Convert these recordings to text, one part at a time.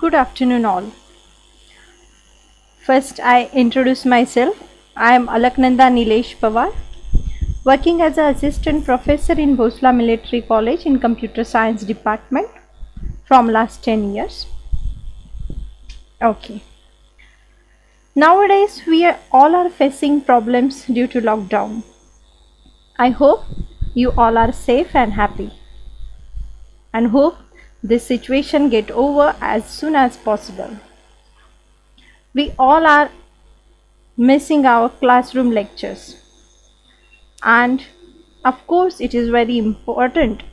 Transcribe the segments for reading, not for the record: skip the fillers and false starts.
Good afternoon, all. First, I introduce myself. I am Alaknanda Nilesh Pawar, working as an assistant professor in Bhosla Military College in Computer Science Department from last 10 years. Okay. Nowadays, all are facing problems due to lockdown. I hope you all are safe and happy, and hope this situation get over as soon as possible. We all are missing our classroom lectures, and of course it is very important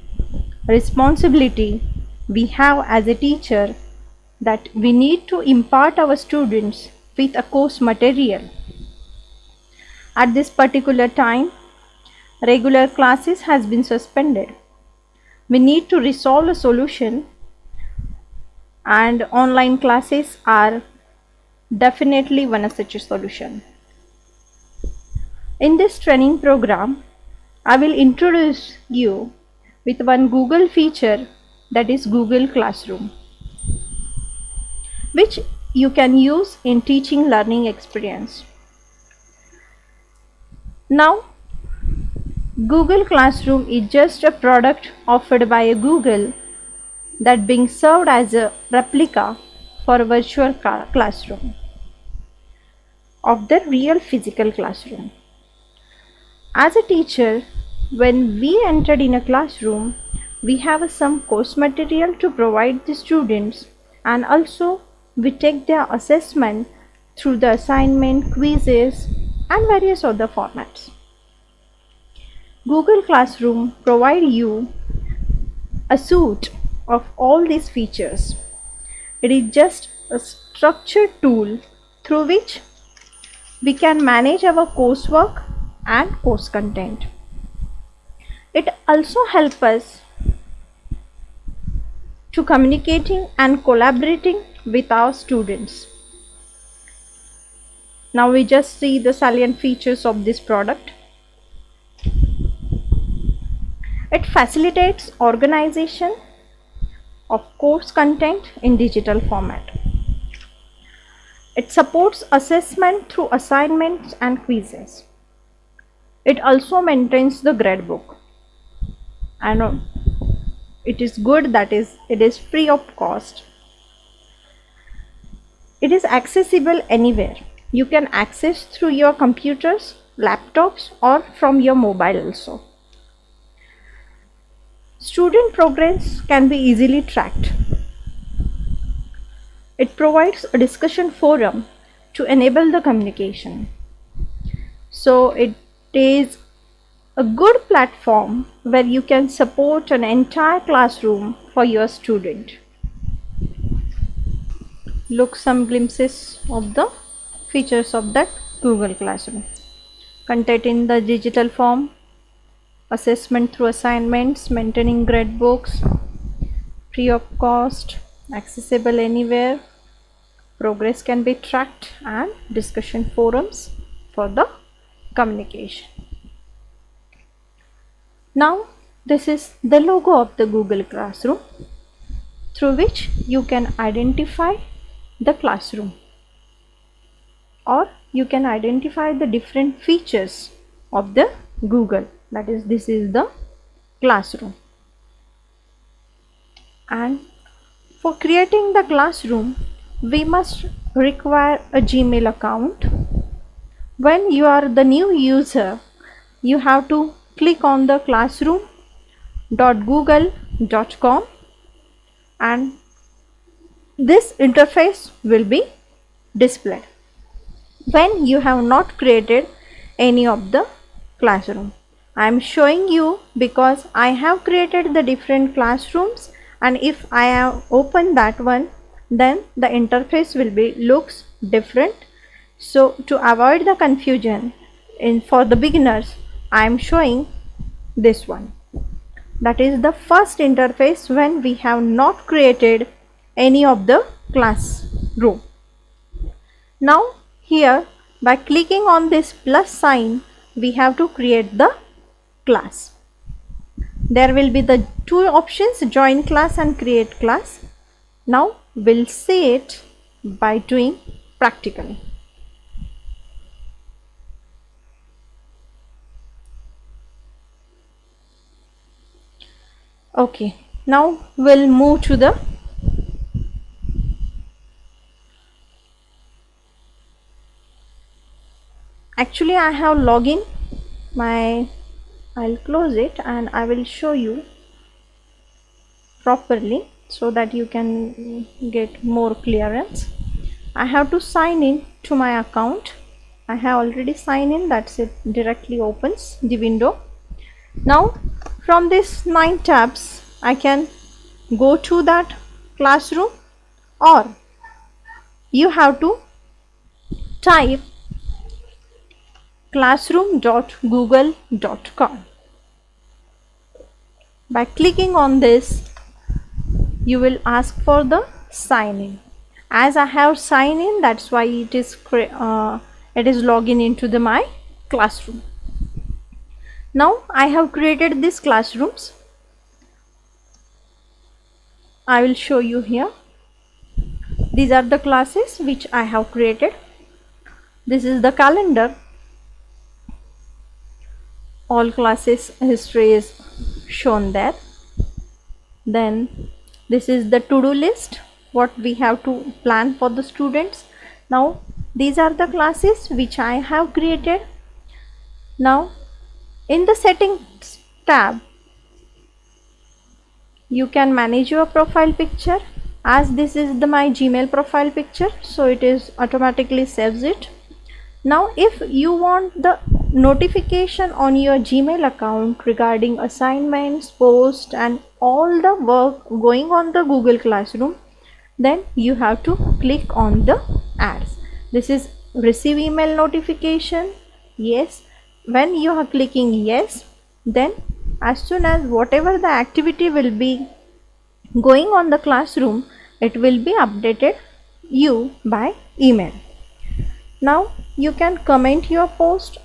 responsibility we have as a teacher that we need to impart our students with a course material. At this particular time, regular classes has been suspended. We need to resolve a solution, and online classes are definitely one such a solution. In this training program, I will introduce you with one Google feature, that is Google Classroom, which you can use in teaching learning experience. Now, Google Classroom is just a product offered by Google that being served as a replica for a virtual classroom of the real physical classroom. As a teacher, when we entered in a classroom, we have some course material to provide the students, and also we take their assessment through the assignment, quizzes and various other formats. Google Classroom provides you a suite of all these features. It is just a structured tool through which we can manage our coursework and course content. It also helps us to communicating and collaborating with our students. Now we just see the salient features of this product. It facilitates organization of course content in digital format. It supports assessment through assignments and quizzes. It also maintains the gradebook, and it is good that it is free of cost. It is accessible anywhere. You can access through your computers, laptops or from your mobile also. Student progress can be easily tracked. It provides a discussion forum to enable the communication. So it is a good platform where you can support an entire classroom for your student. Look some glimpses of the features of that Google Classroom. Content in the digital form, assessment through assignments, maintaining grade books, free of cost, accessible anywhere, progress can be tracked, and discussion forums for the communication. Now this is the logo of the Google Classroom, through which you can identify the classroom, or you can identify the different features of the Google. That is, this is the classroom. And for creating the classroom, we must require a Gmail account. When you are the new user, you have to click on the classroom.google.com, and this interface will be displayed when you have not created any of the classroom. I am showing you because I have created the different classrooms, and if I have opened that one, then the interface will be looks different. So to avoid the confusion for the beginners, I am showing this one. That is the first interface when we have not created any of the classroom. Now here, by clicking on this plus sign, we have to create the class. There will be the two options, join class and create class. Now will see it by doing practically. Okay, now we'll move to the actually I have login my I'll close it and I will show you properly so that you can get more clearance. I have to sign in to my account. I have already signed in, that's it, directly opens the window. Now from these 9 tabs I can go to that classroom, or you have to type classroom.google.com. By clicking on this, you will ask for the sign in. As I have signed in, that's why it is login into my classroom. Now I have created these classrooms. I will show you here. These are the classes which I have created. This is the calendar. All classes history is shown there. Then this is the to-do list, what we have to plan for the students. Now these are the classes which I have created. Now in the settings tab, you can manage your profile picture. As this is my Gmail profile picture, so it is automatically saves it. Now if you want the notification on your Gmail account regarding assignments, posts and all the work going on the Google Classroom, then you have to click on the ads. This is receive email notification. Yes, when you are clicking yes, then as soon as whatever the activity will be going on the classroom, it will be updated you by email. Now you can comment your post.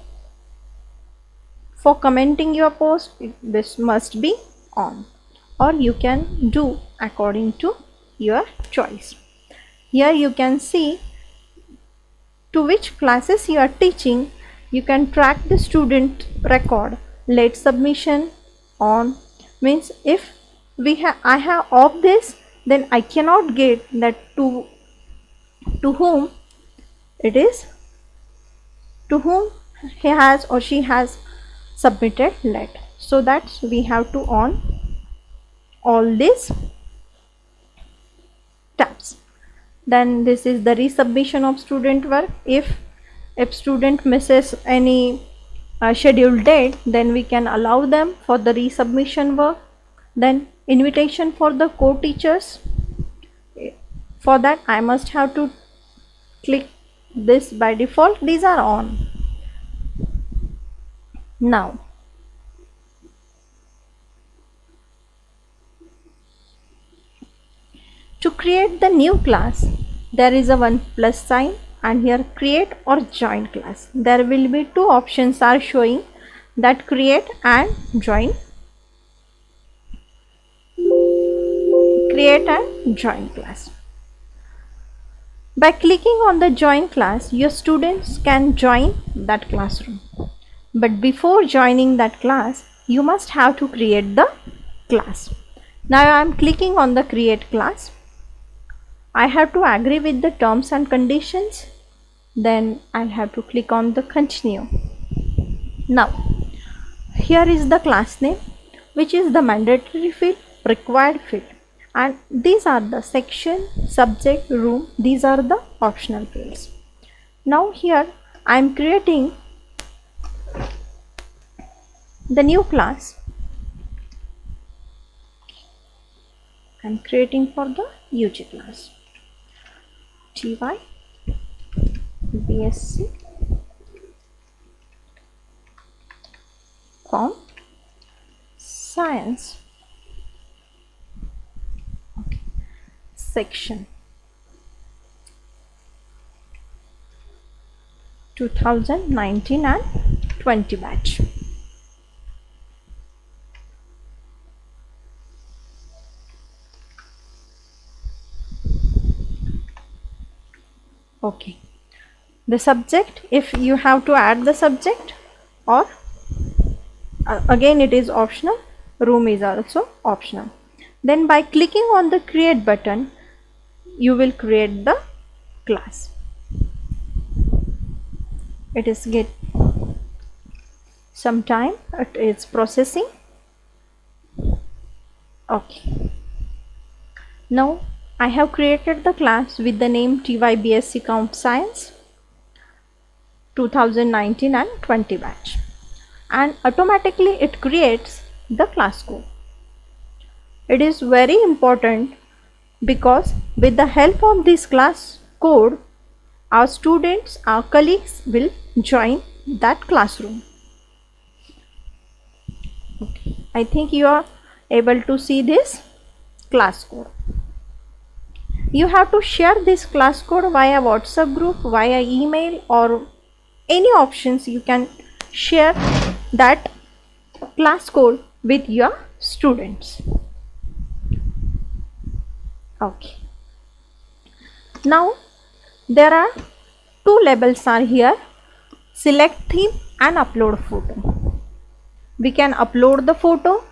For commenting your post, this must be on, or you can do according to your choice. Here you can see to which classes you are teaching. You can track the student record. Late submission on means if I have off this, then I cannot get that to whom it is, to whom he has or she has submitted late. So that we have to on all these tabs. Then this is the resubmission of student work. If student misses any scheduled date, then we can allow them for the resubmission work. Then invitation for the co-teachers. For that I must have to click this. By default these are on. Now to create the new class, there is a one plus sign and here create or join class. There will be two options are showing, that create and join. Create and join class. By clicking on the join class, your students can join that classroom. But before joining that class, you must have to create the class. Now I am clicking on the create class. I have to agree with the terms and conditions. Then I'll have to click on the continue. Now here is the class name, which is the mandatory field, required field, and these are the section, subject, room, these are the optional fields. Now here I am creating the new class. I am creating for the UG class. TY BSc Com Science. Okay. Section 2019 and 20 batch. Okay, the subject, if you have to add the subject, or again it is optional, room is also optional. Then by clicking on the create button, you will create the class. It is get some time, it is processing. Okay, now I have created the class with the name TYBSc Comp Science 2019 and 20 batch, and automatically it creates the class code. It is very important because with the help of this class code, our students, our colleagues will join that classroom. Okay, I think you are able to see this class code. You have to share this class code via WhatsApp group, via email, or any options. You can share that class code with your students. Okay, now there are two labels are here: select theme and upload photo. We can upload the photo.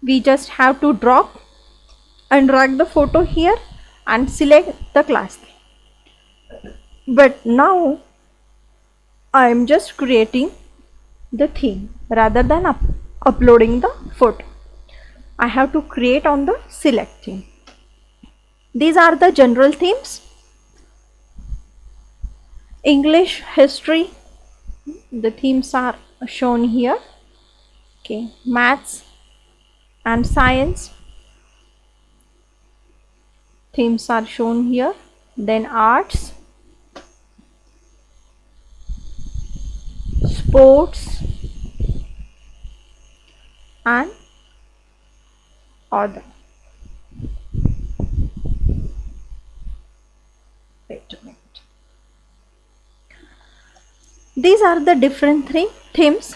We just have to drop and drag the photo here and select the class theme. But now I am just creating the theme rather than uploading the photo. I have to create on the select theme. These are the general themes: English, history, the themes are shown here. Okay, maths and science, themes are shown here. Then arts, sports, and other. Wait a minute. These are the different three themes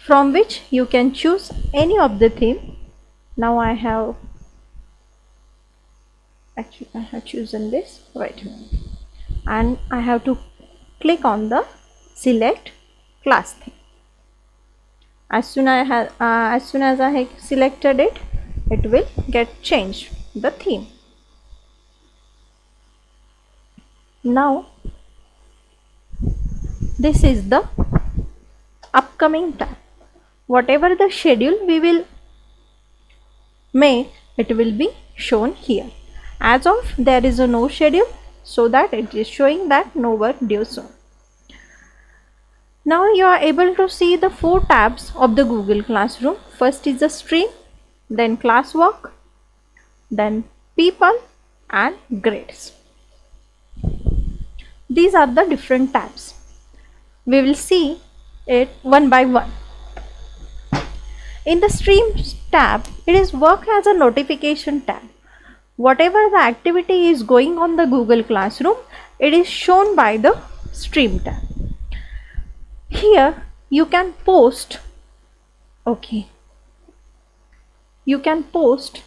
from which you can choose any of the theme. Now I have chosen this. Wait a minute. And I have to click on the select class theme. As soon as I have selected it, it will get changed the theme. Now this is the upcoming tab. Whatever the schedule we will make, it will be shown here. As of there is no schedule, so that it is showing that no work due soon. Now you are able to see the four tabs of the Google Classroom. First is the stream, then classwork, then people, and grades. These are the different tabs. We will see it one by one. In the stream tab, it is work as a notification tab. Whatever the activity is going on the Google Classroom, it is shown by the stream tab. Here you can post, okay, you can post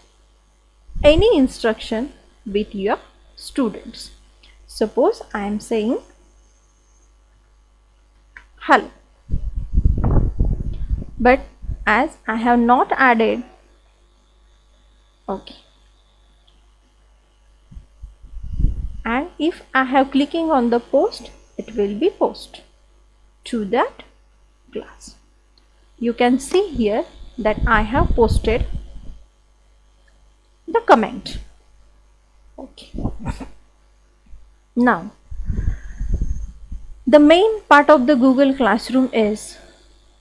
any instruction with your students. Suppose I am saying hello, but as I have not added, okay, and if I have clicking on the post, it will be post to that class. You can see here that I have posted the comment. Okay, now the main part of the Google Classroom is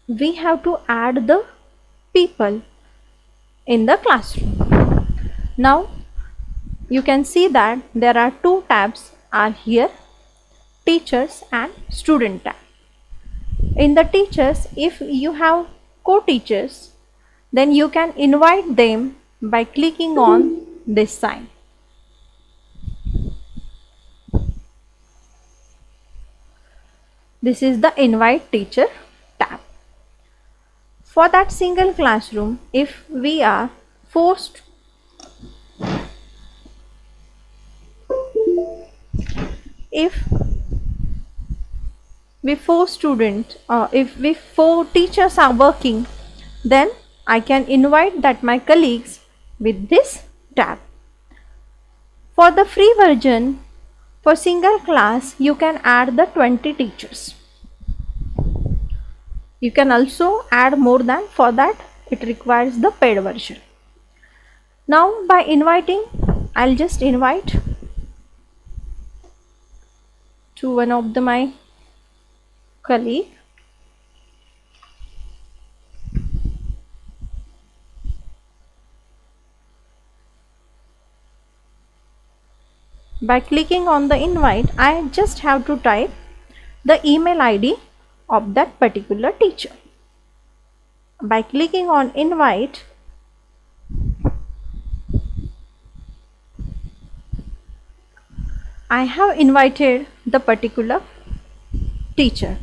we have to add the people in the classroom. Now you can see that there are two tabs are here, teachers and student tab. In the teachers, if you have co-teachers, then you can invite them by clicking on this sign. This is the invite teacher tab. For that single classroom, if we are forced if if four teachers are working, then I can invite that my colleagues with this tab. For the free version, for single class, you can add the 20 teachers. You can also add more than, for that it requires the paid version. Now by inviting, I'll just invite to one of my colleague. By clicking on the invite, I just have to type the email ID of that particular teacher. By clicking on invite, I have invited the particular teacher.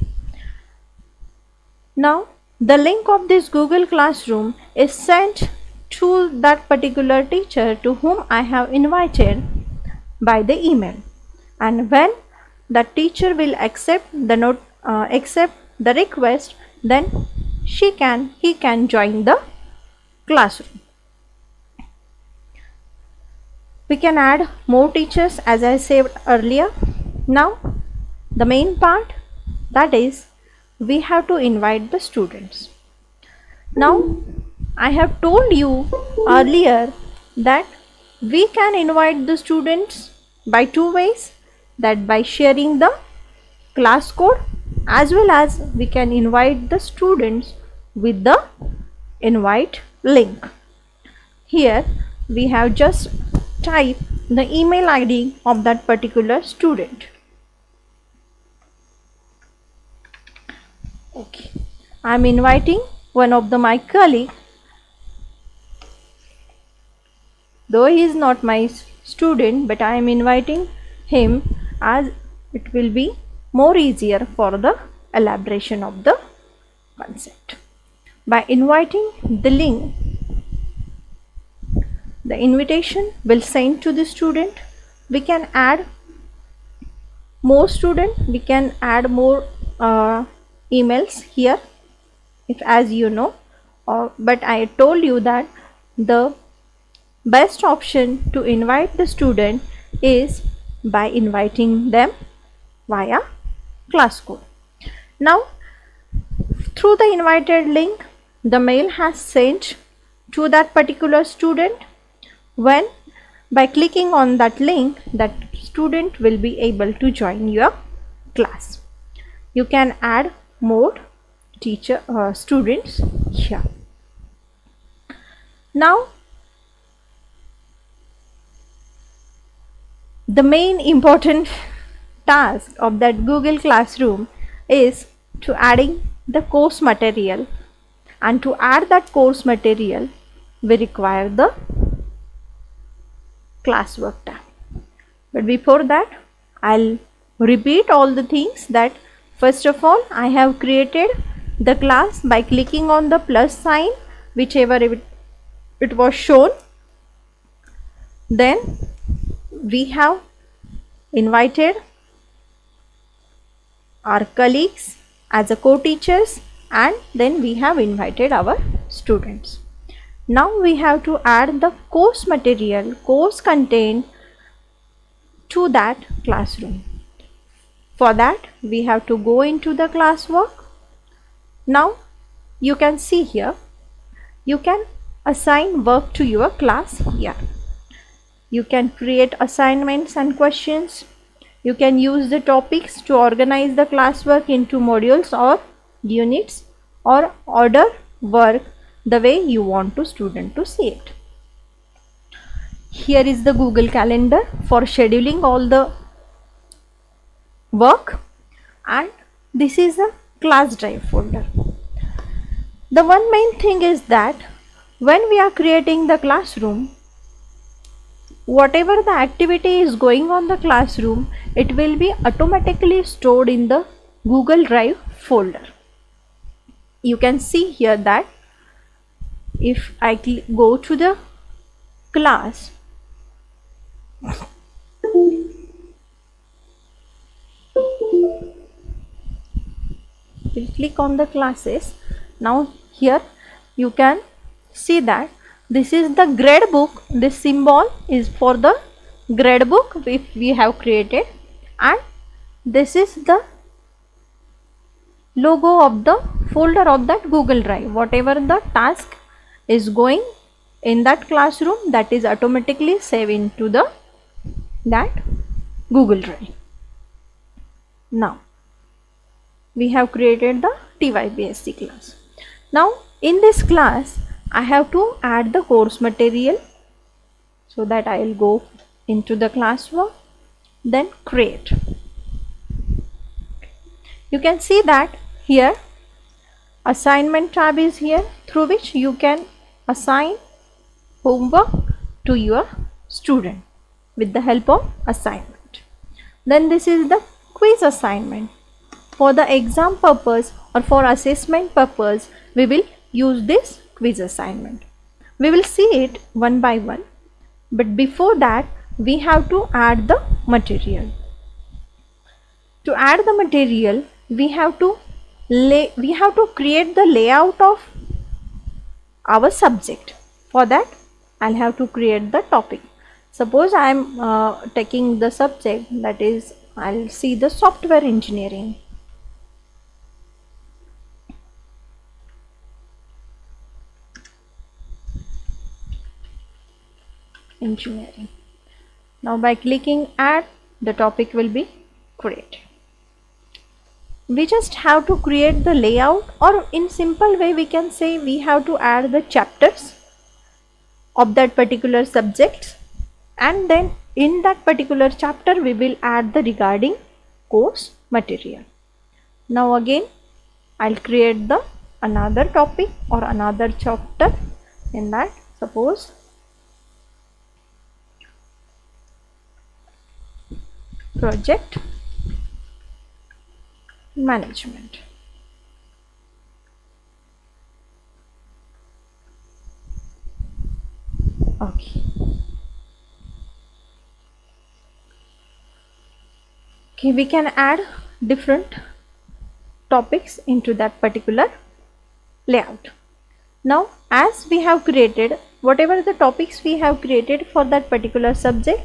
Now the link of this Google Classroom is sent to that particular teacher to whom I have invited by the email, and when the teacher will accept the request, then he can join the classroom. We can add more teachers as I said earlier. Now the main part, that is, we have to invite the students. Now I have told you earlier that we can invite the students by two ways, that by sharing the class code, as well as we can invite the students with the invite link. Here we have just typed the email ID of that particular student. Okay, I am inviting one of my colleague. Though he is not my student, but I am inviting him as it will be more easier for the elaboration of the concept. By inviting the link, the invitation will send to the student. We can add more students, we can add more emails here, if as you know, but I told you that the best option to invite the student is by inviting them via class code. Now through the invited link, the mail has sent to that particular student. When by clicking on that link, that student will be able to join your class. You can add more students here. Now the main important task of that Google Classroom is to adding the course material, and to add that course material we require the classwork tab. But before that, I'll repeat all the things. That first of all, I have created the class by clicking on the plus sign, whichever it was shown. Then we have invited our colleagues as a co-teachers, and then we have invited our students. Now we have to add the course material, course content to that classroom. For that, we have to go into the classwork. Now you can see here, you can assign work to your class here. You can create assignments and questions. You can use the topics to organize the classwork into modules or units, or order work the way you want to student to see it. Here is the Google Calendar for scheduling all the work, and this is a class drive folder. The one main thing is that when we are creating the classroom, whatever the activity is going on the classroom, it will be automatically stored in the Google Drive folder. You can see here that if I go to the class, we'll click on the classes. Now here you can see that this is the grade book. This symbol is for the grade book which we have created, and this is the logo of the folder of that Google Drive. Whatever the task is going in that classroom, that is automatically saved into that Google Drive. Now we have created the TYBSC class. Now in this class I have to add the course material, so that I will go into the classwork, then create. You can see that here assignment tab is here, through which you can assign homework to your student with the help of assignment. Then this is the quiz assignment. For the exam purpose or for assessment purpose, we will use this quiz assignment. We will see it one by one, but before that we have to add the material. To add the material, we have to create the layout of our subject. For that I'll have to create the topic. Suppose I am taking the subject, that is I'll see the software engineering. Now by clicking add, the topic will be created. We just have to create the layout, or in simple way we can say we have to add the chapters of that particular subject, and then in that particular chapter we will add the regarding course material. Now again I'll create the another topic or another chapter in that. Suppose project management. Okay, we can add different topics into that particular layout. Now as we have created whatever the topics we have created for that particular subject,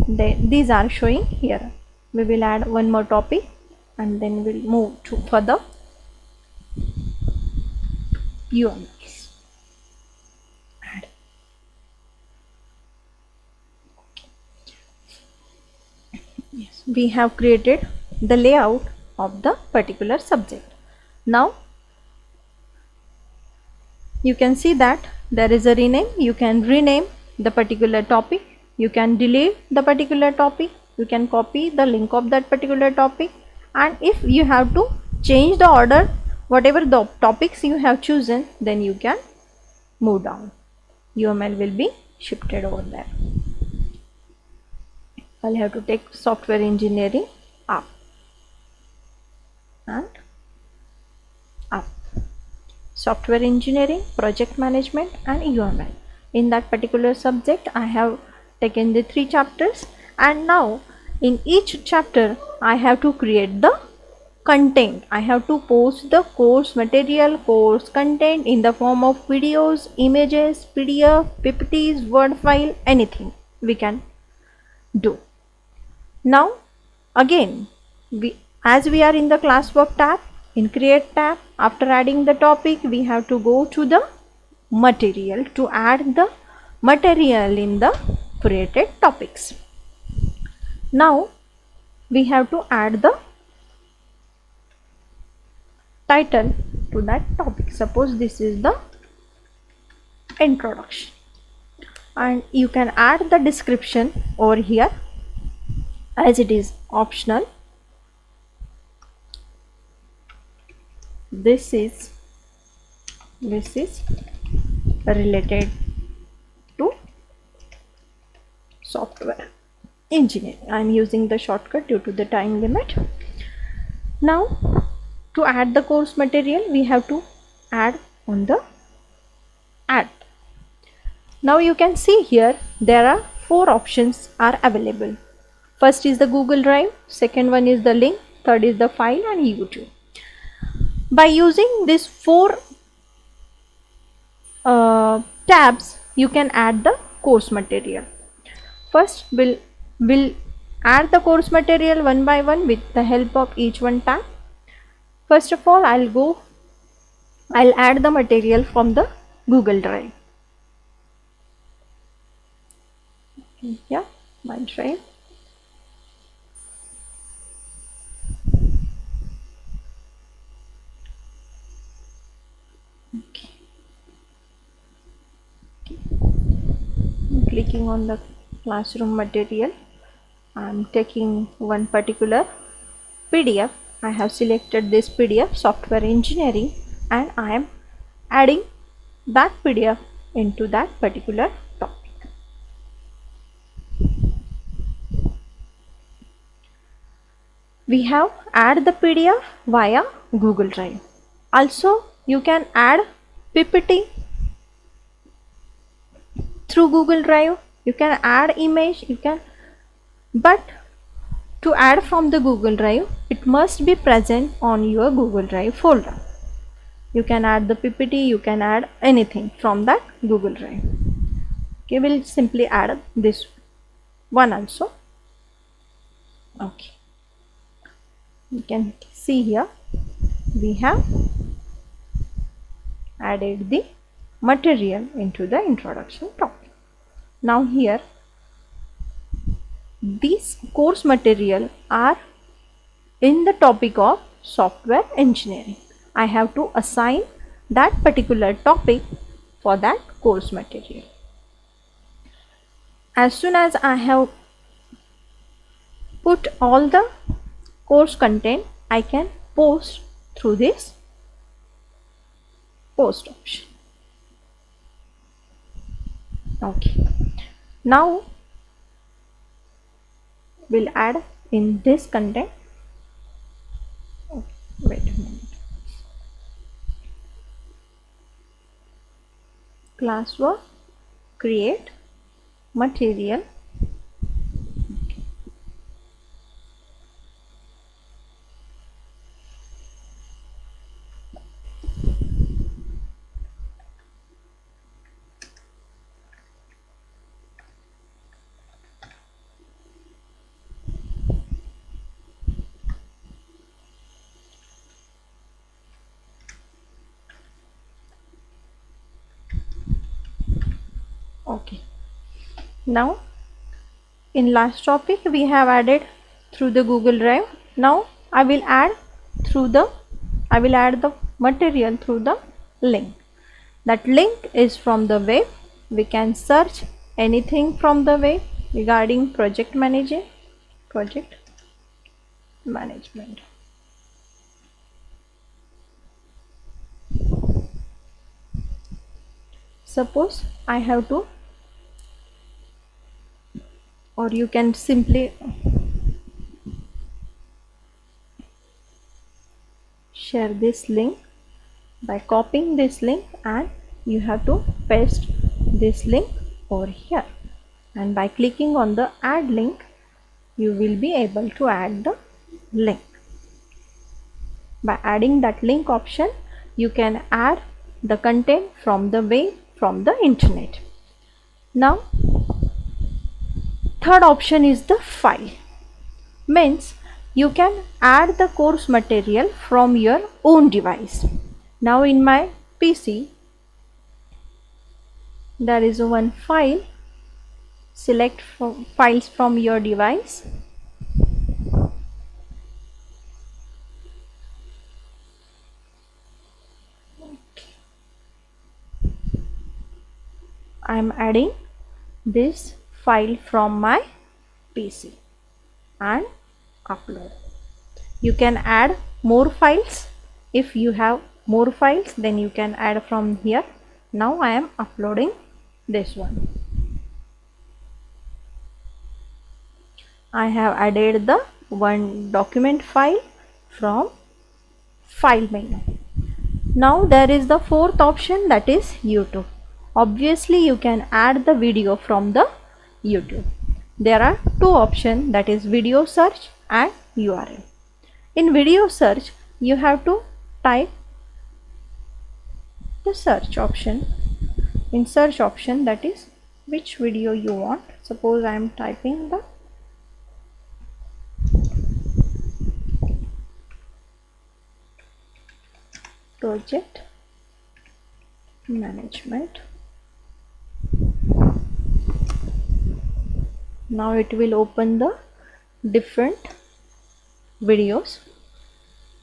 these are showing here. We will add one more topic and then we'll move to further UMLs. Add. Yes, we have created the layout of the particular subject. Now you can see that there is a rename. You can rename the particular topic, you can delete the particular topic, you can copy the link of that particular topic, and if you have to change the order whatever the topics you have chosen, then you can move down. UML will be shifted over there. I'll have to take software engineering up and up. Software engineering, project management and UML. In that particular subject I have taken the 3 chapters, and now in each chapter I have to create the content. I have to post the course material, course content in the form of videos, images, PDF, PPTs, Word file, anything we can do. Now again as we are in the classwork tab, in create tab, after adding the topic we have to go to the material to add the material in the created topics. Now we have to add the title to that topic. Suppose this is the introduction, and you can add the description over here as it is optional. This is related to software engineering. I am using the shortcut due to the time limit. Now to add the course material we have to add on the add. Now you can see here there are 4 options are available. First is the Google Drive, second one is the link, third is the file and YouTube. By using these four tabs, you can add the course material. First, we'll add the course material one by one with the help of each one tab. First of all, I'll add the material from the Google Drive. Yeah, my drive. Okay. Clicking on the classroom material, I'm taking one particular PDF. I have selected this PDF, software engineering, and I am adding that PDF into that particular topic. We have add the PDF via Google Drive. Also, you can add PPT through Google Drive. You can add image, but to add from the Google Drive, it must be present on your Google Drive folder. You can add the PPT, you can add anything from that Google Drive. Okay, we'll simply add this one also. Okay, you can see here we have added the material into the introduction topic. Now here these course material are in the topic of software engineering. I have to assign that particular topic for that course material. As soon as I have put all the course content, I can post through this post option. Okay, now we'll add in this content. Okay, wait a minute. Classwork, create material. Okay, now in last topic we have added through the Google Drive. Now I will add the material through the link. That link is from the web. We can search anything from the web regarding project management. Suppose I have to, or you can simply share this link by copying this link, and you have to paste this link over here, and by clicking on the add link you will be able to add the link. By adding that link option, you can add the content from the web, from the internet. Now third option is the file. Means you can add the course material from your own device. Now in my PC there is one file. Select files from your device. I am adding this file from my PC and upload. You can add more files. If you have more files, then you can add from here. Now I am uploading this one. I have added the one document file from file menu. Now there is the fourth option, that is YouTube. Obviously you can add the video from the YouTube. There are two options, that is video search and URL. In video search you have to type the search option. In search option, that is which video you want. Suppose I am typing the project management. Now it will open the different videos.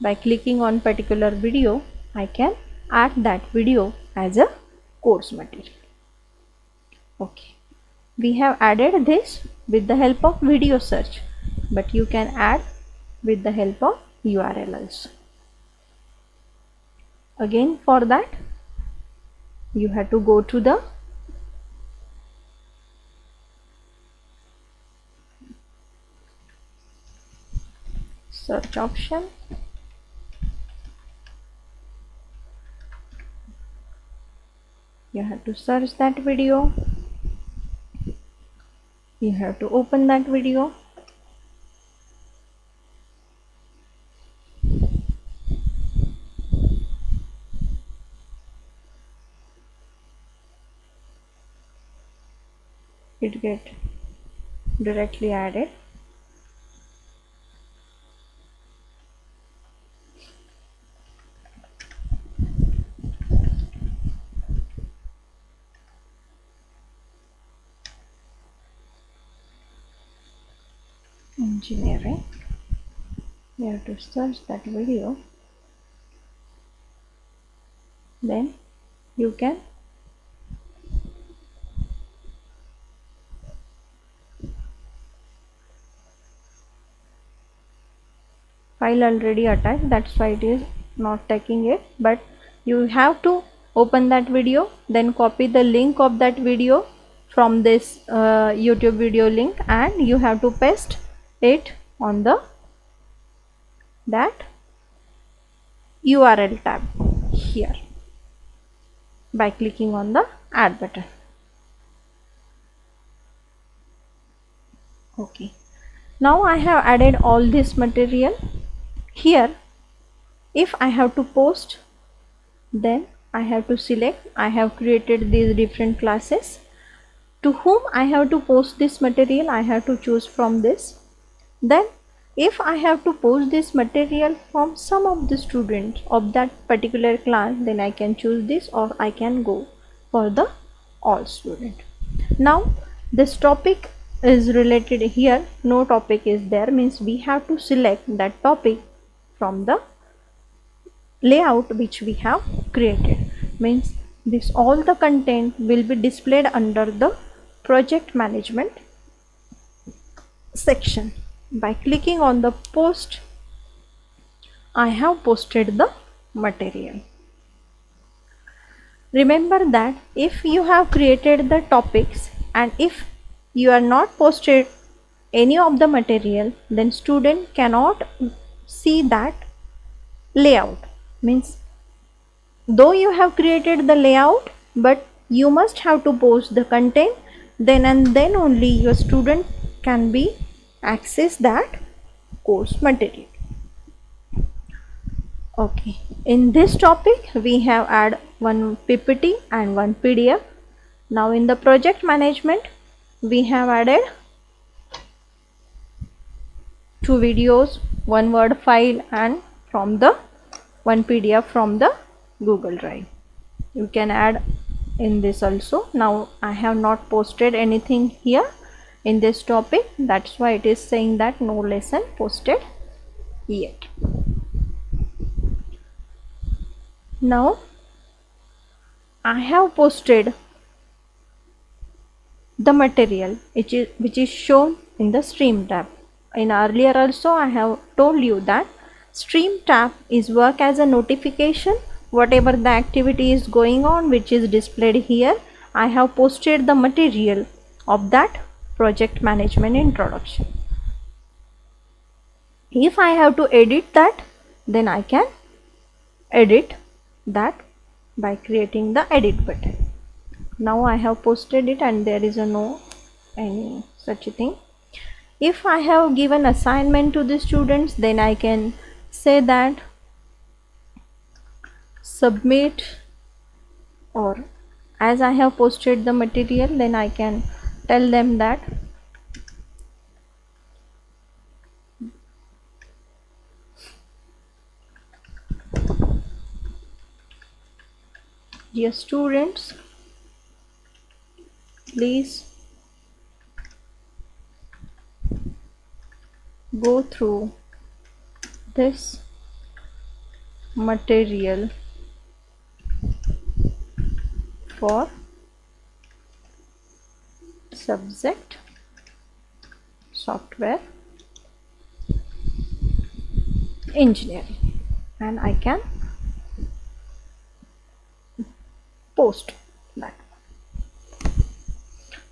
By clicking on particular video, I can add that video as a course material. Okay, we have added this with the help of video search, but you can add with the help of URL also. Again, for that you have to go to the search option. You have to search that video. You have to open that video. It get directly added. Engineering. You have to search that video. Then you can file already attached, that's why it is not taking it, but you have to open that video, then copy the link of that video from this YouTube video link, and you have to paste it on the that URL tab here by clicking on the add button. Okay, now I have added all this material here. If I have to post, then I have to select. I have created these different classes. To whom I have to post this material, I have to choose from this. Then if I have to post this material from some of the students of that particular class, then I can choose this, or I can go for the all student. Now this topic is related here, no topic is there, means we have to select that topic from the layout which we have created. Means this all the content will be displayed under the project management section. By clicking on the post, I have posted the material. Remember that if you have created the topics and if you are not posted any of the material, then student cannot see that layout. Means though you have created the layout, but you must have to post the content, then and then only your student can be access that course material. Okay, in this topic we have add one PPT and one PDF. Now in the project management we have added 2 videos, 1 Word file, and from the 1 PDF from the Google Drive. You can add in this also. Now I have not posted anything here in this topic, that's why it is saying that no lesson posted yet. Now I have posted the material which is shown in the stream tab. In earlier also I have told you that stream tab is work as a notification. Whatever the activity is going on which is displayed here, I have posted the material of that project management introduction. If I have to edit that, then I can edit that by creating the edit button. Now I have posted it and there is no any such a thing. If I have given assignment to the students, then I can say that submit or as I have posted the material, then I can tell them that dear students, please go through this material for subject software engineering, and I can post that.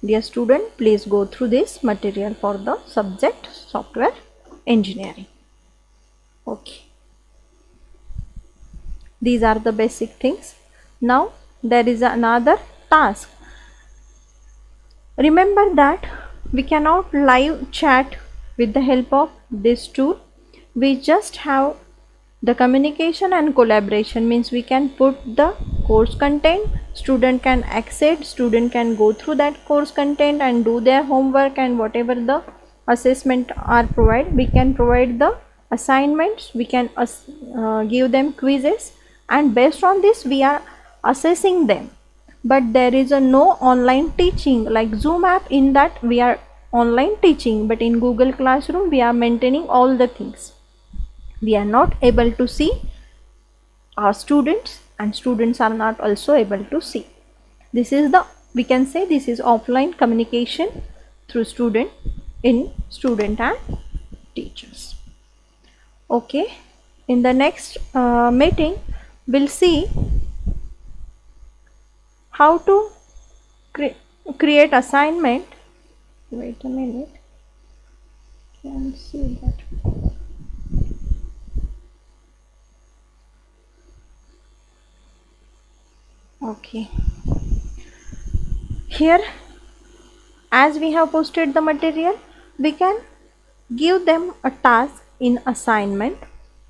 Dear student, please go through this material for the subject software engineering. Okay, these are the basic things. Now there is another task. Remember that we cannot live chat with the help of this tool. We just have the communication and collaboration, means we can put the course content, student can access, student can go through that course content and do their homework, and whatever the assessment are provided, we can provide the assignments, we can give them quizzes, and based on this we are assessing them. But there is a no online teaching like Zoom app, in that we are online teaching, but in Google Classroom we are maintaining all the things. We are not able to see our students, and students are not also able to see. This is the, we can say this is offline communication through student and teachers. Okay, in the next meeting we'll see how to create assignment. Wait a minute, can see that. Okay, here as we have posted the material, we can give them a task in assignment.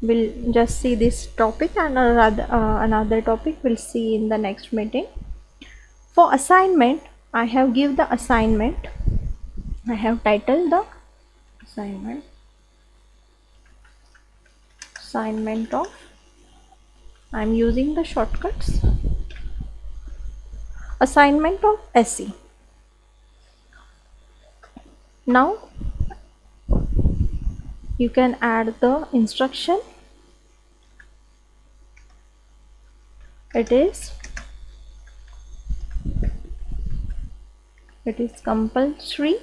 We'll just see this topic, and another topic we'll see in the next meeting. For assignment, I have give the assignment, I have titled the assignment of, I'm using the shortcuts, assignment of SE. Now you can add the instruction. It is compulsory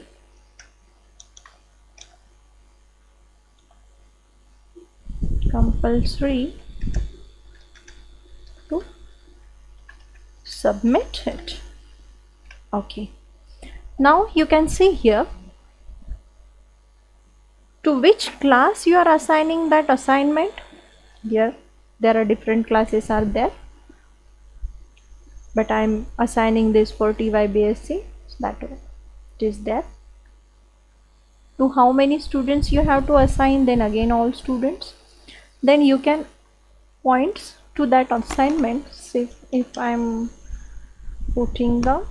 to submit it. Okay, now you can see here to which class you are assigning that assignment. Here there are different classes are there, but I am assigning this for TYBSc, so that it is there. To how many students you have to assign, then again all students. Then you can points to that assignment. See, if I am putting the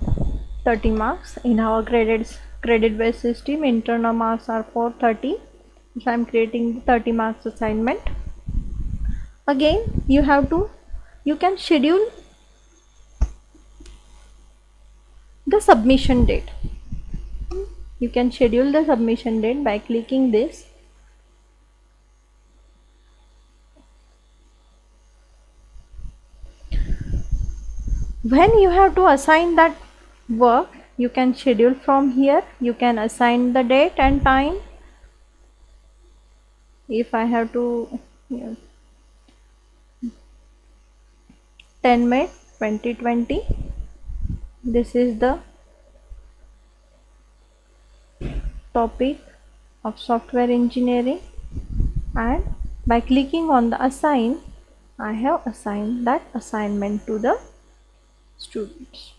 30 marks in our credit based system, internal marks are for 30. If I am creating the 30 marks assignment, again you can schedule the submission date. You can schedule the submission date by clicking this. When you have to assign that work, you can schedule from here. You can assign the date and time. If I have to 10 May 2020, this is the topic of software engineering, and by clicking on the assign, I have assigned that assignment to the students.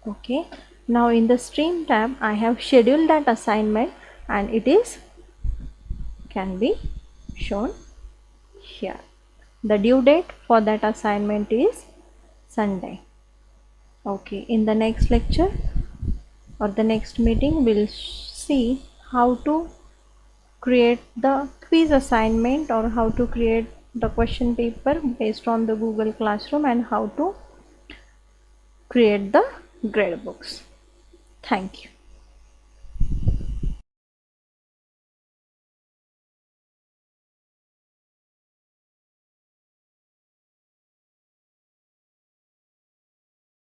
Okay, now in the stream tab I have scheduled that assignment, and it is can be shown here. The due date for that assignment is Sunday. Okay, in the next lecture or the next meeting, we'll see how to create the quiz assignment or how to create the question paper based on the Google Classroom and how to create the grade books. Thank you.